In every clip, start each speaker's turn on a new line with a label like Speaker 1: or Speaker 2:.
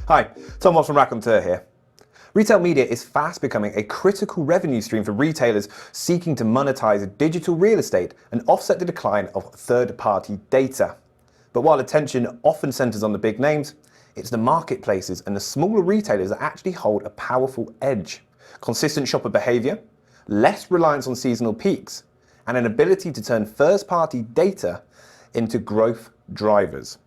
Speaker 1: Hi, Tom Moss from Raconteur here. Retail media is fast becoming a critical revenue stream for retailers seeking to monetize digital real estate and offset the decline of third-party data. But while attention often centers on the big names, it's the marketplaces and the smaller retailers that actually hold a powerful edge. Consistent shopper behavior, less reliance on seasonal peaks, and an ability to turn first-party data into growth drivers.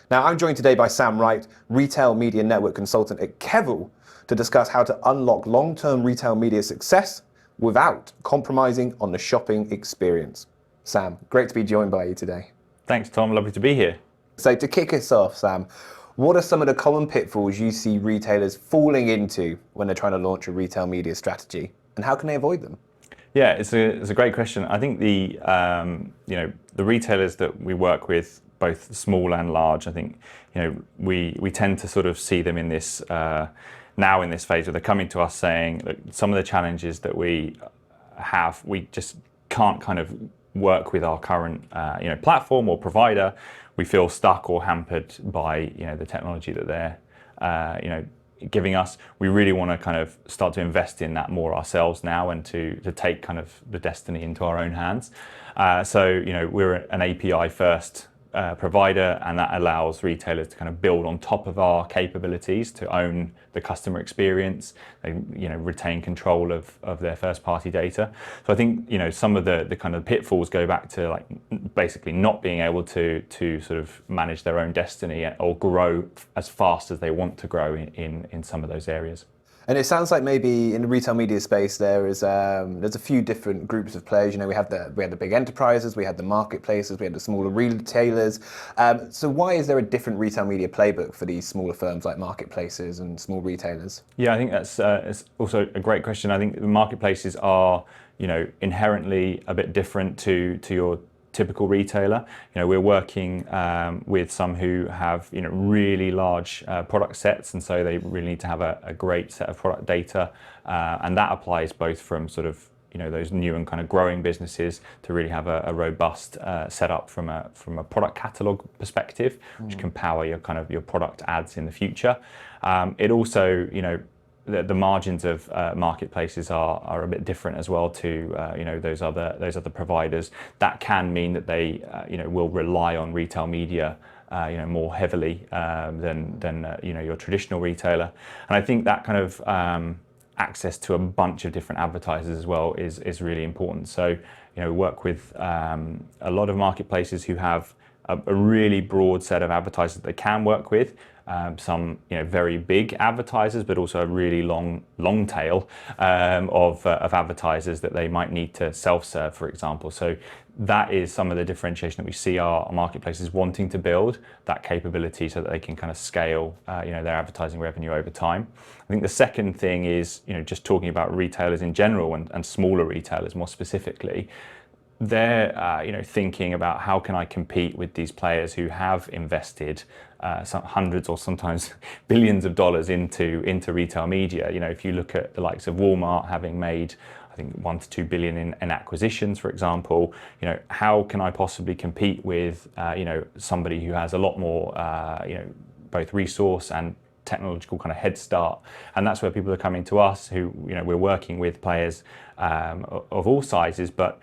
Speaker 1: Now, I'm joined today by Sam Wright, Retail Media Network Consultant at Kevel, to discuss how to unlock long-term retail media success without compromising on the shopping experience. Sam, great to be joined by you today.
Speaker 2: Thanks, Tom. Lovely to be here.
Speaker 1: So to kick us off, Sam, what are some of the common pitfalls you see retailers falling into when they're trying to launch a retail media strategy, and how can they avoid them?
Speaker 2: Yeah, it's a great question. I think the retailers that we work with, both small and large, I think we tend to sort of see them in this now in this phase where they're coming to us saying, look, some of the challenges that we have, we just can't kind of work with our current platform or provider. We feel stuck or hampered by the technology that they're giving us. We really want to kind of start to invest in that more ourselves now, and to take kind of the destiny into our own hands. So we're an API first provider, and that allows retailers to kind of build on top of our capabilities to own the customer experience, retain control of their first party data. So I think some of the kind of pitfalls go back to like basically not being able to sort of manage their own destiny or grow as fast as they want to grow in some of those areas.
Speaker 1: And it sounds like maybe in the retail media space there's a few different groups of players. We had the big enterprises, we had the marketplaces, we had the smaller retailers. So why is there a different retail media playbook for these smaller firms like marketplaces and small retailers?
Speaker 2: Yeah, I think that's it's also a great question. I think the marketplaces are inherently a bit different to your typical retailer. We're working with some who have really large product sets, and so they really need to have a great set of product data, and that applies both from sort of those new and kind of growing businesses to really have a robust setup from a product catalog perspective, which can power your product ads in the future. It also the margins of marketplaces are a bit different as well to those other providers. That can mean that they will rely on retail media more heavily than your traditional retailer. And I think that kind of access to a bunch of different advertisers as well is really important. So we work with a lot of marketplaces who have a really broad set of advertisers that they can work with. Some very big advertisers, but also a really long tail of advertisers that they might need to self-serve, for example. So that is some of the differentiation that we see our marketplaces wanting to build, that capability so that they can kind of scale their advertising revenue over time. I think the second thing is just talking about retailers in general and smaller retailers more specifically. They're thinking about how can I compete with these players who have invested some hundreds or sometimes billions of dollars into retail media. If you look at the likes of Walmart having made, I think, 1 to 2 billion in acquisitions, for example, how can I possibly compete with somebody who has a lot more both resource and technological kind of head start? And that's where people are coming to us, who we're working with players of all sizes, but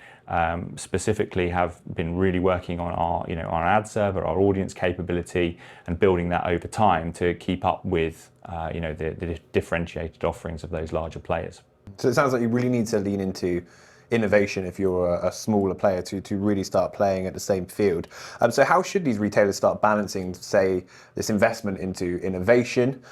Speaker 2: specifically have been really working on our ad server, our audience capability, and building that over time to keep up with the differentiated offerings of those larger players.
Speaker 1: So it sounds like you really need to lean into innovation if you're a smaller player to really start playing at the same field. So how should these retailers start balancing, say, this investment into innovation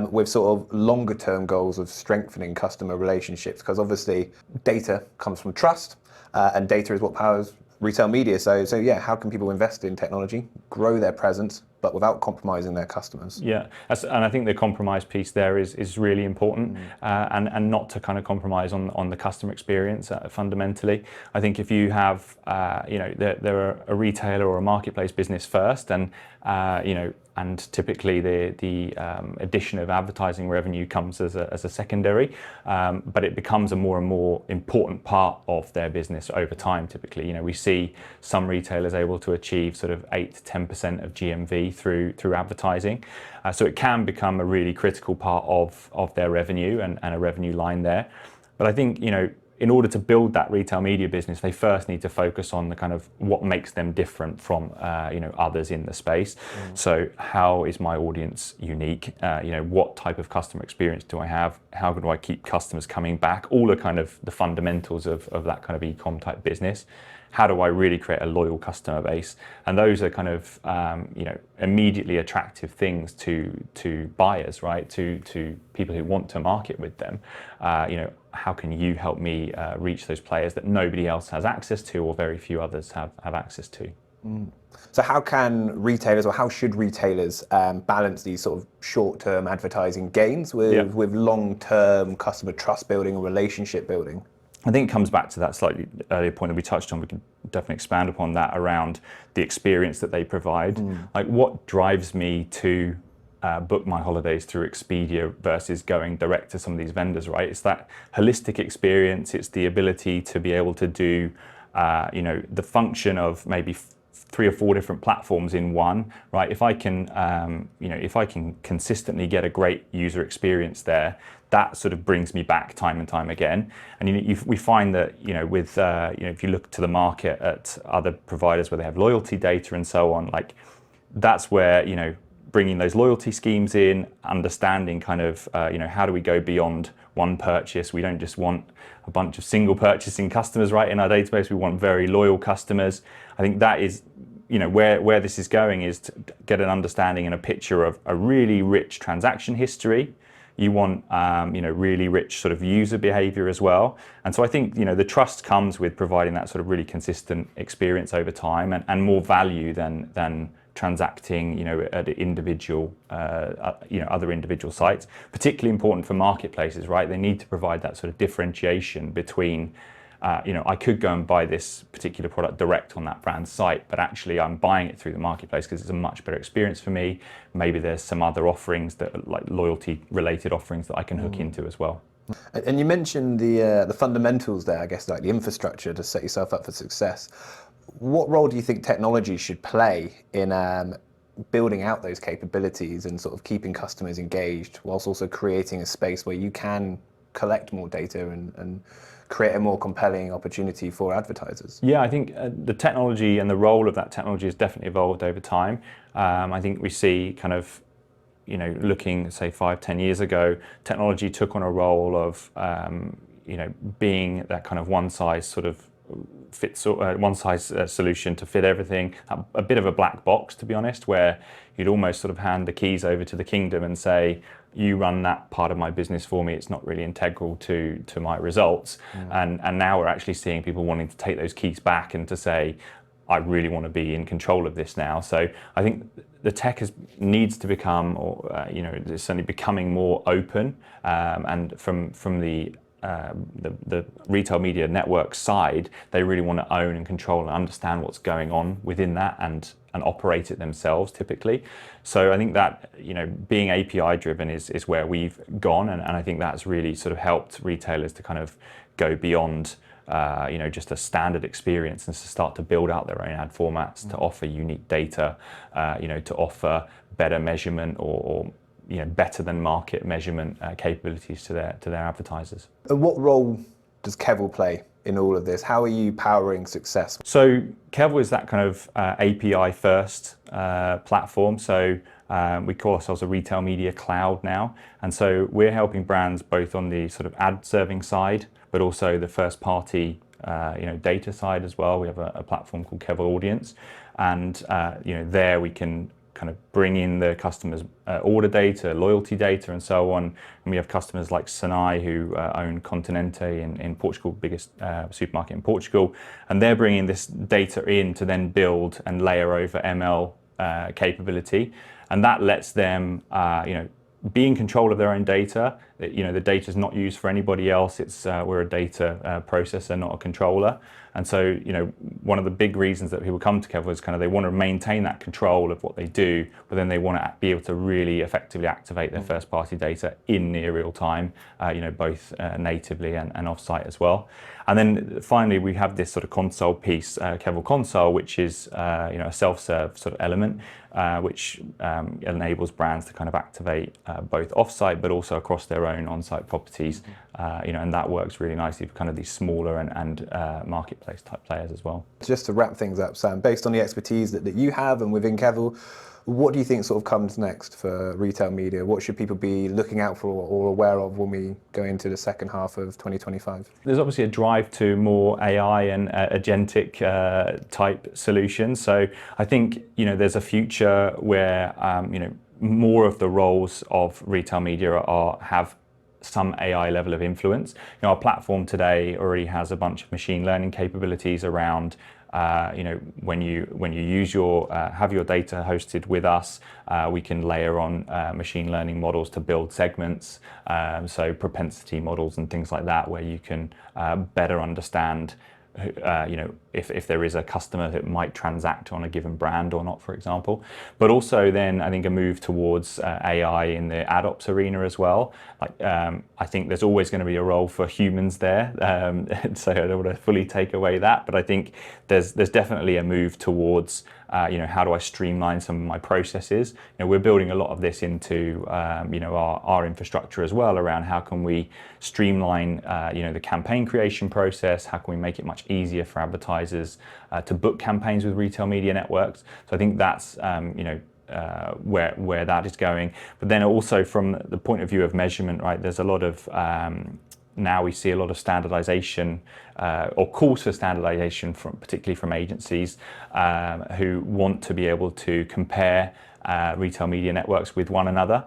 Speaker 1: with sort of longer term goals of strengthening customer relationships? Because obviously data comes from trust, and data is what powers retail media. So yeah, how can people invest in technology, grow their presence, but without compromising their customers?
Speaker 2: Yeah, and I think the compromise piece there is really important, and not to kind of compromise on the customer experience fundamentally. I think if you have, they're a retailer or a marketplace business first, and and typically the addition of advertising revenue comes as a secondary, but it becomes a more and more important part of their business over time. Typically, we see some retailers able to achieve sort of 8 to 10% of GMV through advertising. So it can become a really critical part of their revenue and a revenue line there. But I think, in order to build that retail media business, they first need to focus on the kind of what makes them different from others in the space. So how is my audience unique? What type of customer experience do I have? How do I keep customers coming back? All the kind of the fundamentals of that kind of e-com type business. How do I really create a loyal customer base? And those are kind of immediately attractive things to buyers, right? To people who want to market with them. How can you help me reach those players that nobody else has access to, or very few others have access to?
Speaker 1: So how can retailers, or how should retailers balance these sort of short-term advertising gains with long-term customer trust building or relationship building?
Speaker 2: I think it comes back to that slightly earlier point that we touched on. We can definitely expand upon that around the experience that they provide. Like, what drives me to book my holidays through Expedia versus going direct to some of these vendors, right? It's that holistic experience. It's the ability to be able to do, the function of maybe 3 or 4 different platforms in one, right? If I can, if I can consistently get a great user experience there, that sort of brings me back time and time again. And we find that, with, if you look to the market at other providers where they have loyalty data and so on, like, that's where, bringing those loyalty schemes in, understanding kind of, how do we go beyond one purchase? We don't just want a bunch of single purchasing customers, right, in our database. We want very loyal customers. I think that is, where this is going, is to get an understanding and a picture of a really rich transaction history. You want, really rich sort of user behavior as well. And so I think, the trust comes with providing that sort of really consistent experience over time, and more value than transacting, at individual, other individual sites. Particularly important for marketplaces, right? They need to provide that sort of differentiation between, I could go and buy this particular product direct on that brand's site, but actually I'm buying it through the marketplace because it's a much better experience for me. Maybe there's some other offerings that are like loyalty-related offerings that I can hook into as well.
Speaker 1: And you mentioned the fundamentals there, I guess, like the infrastructure to set yourself up for success. What role do you think technology should play in building out those capabilities and sort of keeping customers engaged, whilst also creating a space where you can collect more data and create a more compelling opportunity for advertisers?
Speaker 2: Yeah, I think the technology and the role of that technology has definitely evolved over time. I think we see kind of, looking, say, 5-10 years ago, technology took on a role of, being that kind of one size solution to fit everything. A bit of a black box, to be honest, where you'd almost sort of hand the keys over to the kingdom and say, you run that part of my business for me. It's not really integral to my results. And now we're actually seeing people wanting to take those keys back and to say, I really want to be in control of this now. So I think the tech needs to become, or it's certainly becoming more open. And from the retail media network side, they really want to own and control and understand what's going on within that and operate it themselves typically. So I think that, being API driven is where we've gone, and I think that's really sort of helped retailers to kind of go beyond just a standard experience, and to start to build out their own ad formats, to offer unique data, to offer better measurement or better than market measurement capabilities to their advertisers.
Speaker 1: And what role does Kevel play in all of this? How are you powering success?
Speaker 2: So Kevel is that kind of API first platform. So we call ourselves a retail media cloud now. And so we're helping brands both on the sort of ad serving side, but also the first party data side as well. We have a platform called Kevel Audience. And there we can kind of bring in the customers' order data, loyalty data, and so on. And we have customers like Sinai, who own Continente in Portugal, biggest supermarket in Portugal, and they're bringing this data in to then build and layer over ML capability, and that lets them, be in control of their own data the data is not used for anybody else. We're a data processor, not a controller. And so, one of the big reasons that people come to Kevel is kind of they want to maintain that control of what they do, but then they want to be able to really effectively activate their first-party data in near real time, both natively and offsite as well. And then finally, we have this sort of console piece, Kevel Console, which is a self-serve sort of element, which enables brands to kind of activate both offsite, but also across their own on-site properties. And that works really nicely for kind of these smaller and marketplace type players as well.
Speaker 1: Just to wrap things up, Sam, based on the expertise that you have and within Kevel, what do you think sort of comes next for retail media? What should people be looking out for or aware of when we go into the second half of 2025?
Speaker 2: There's obviously a drive to more AI and agentic type solutions. So I think there's a future where more of the roles of retail media have some AI level of influence. Our platform today already has a bunch of machine learning capabilities around when you use have your data hosted with us, we can layer on machine learning models to build segments, so propensity models and things like that, where you can better understand if there is a customer that might transact on a given brand or not, for example. But also then I think a move towards AI in the ad ops arena as well. I think there's always going to be a role for humans there, so I don't want to fully take away that, but I think there's definitely a move towards how do I streamline some of my processes. We're building a lot of this into our infrastructure as well, around how can we streamline the campaign creation process, how can we make it much easier for advertisers to book campaigns with retail media networks. So I think that's where that is going. But then also from the point of view of measurement, right, there's a lot of now we see a lot of standardization or calls for standardization particularly from agencies who want to be able to compare retail media networks with one another.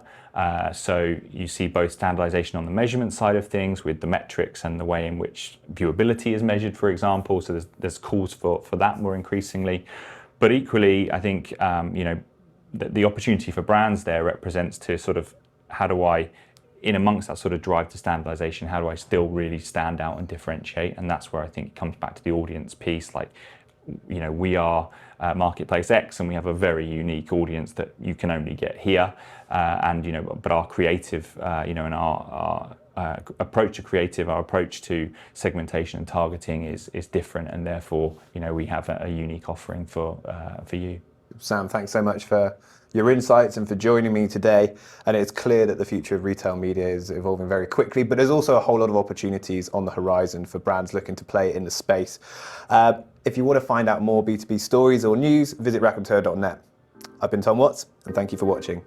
Speaker 2: So you see both standardization on the measurement side of things with the metrics and the way in which viewability is measured, for example. So there's calls for that more increasingly. But equally, I think the opportunity for brands there represents to sort of how do I, in amongst that sort of drive to standardization, how do I still really stand out and differentiate? And that's where I think it comes back to the audience piece. We are Marketplace X, and we have a very unique audience that you can only get here. But our creative, and our approach to creative, our approach to segmentation and targeting is different, and therefore, we have a unique offering for you.
Speaker 1: Sam, thanks so much for your insights and for joining me today. And it's clear that the future of retail media is evolving very quickly, but there's also a whole lot of opportunities on the horizon for brands looking to play in the space. If you want to find out more B2B stories or news, visit raconteur.net. I've been Tom Watts, and thank you for watching.